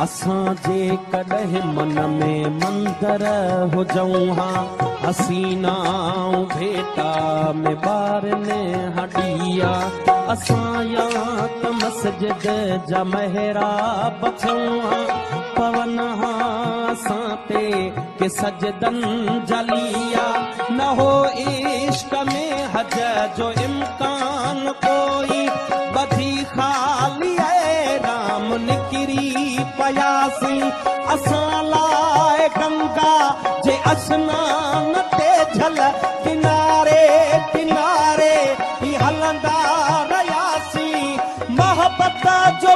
असां जे कॾहिं मन में मंदर हुजऊं हा हसीनाऊं भेटा में ॿारनि हॾिया असां या त मस्जिद जा महराब थियूं हा पवन हा असां ते के सजदन जलिया न हो इश्क में हज जो इम्कान कोई बधी खाली राम निकिरी पयासी असां लाइ गंगा जे अस्नान ते झल किनारे किनारे ही हलंदा रहियासीं मोहब्बत जो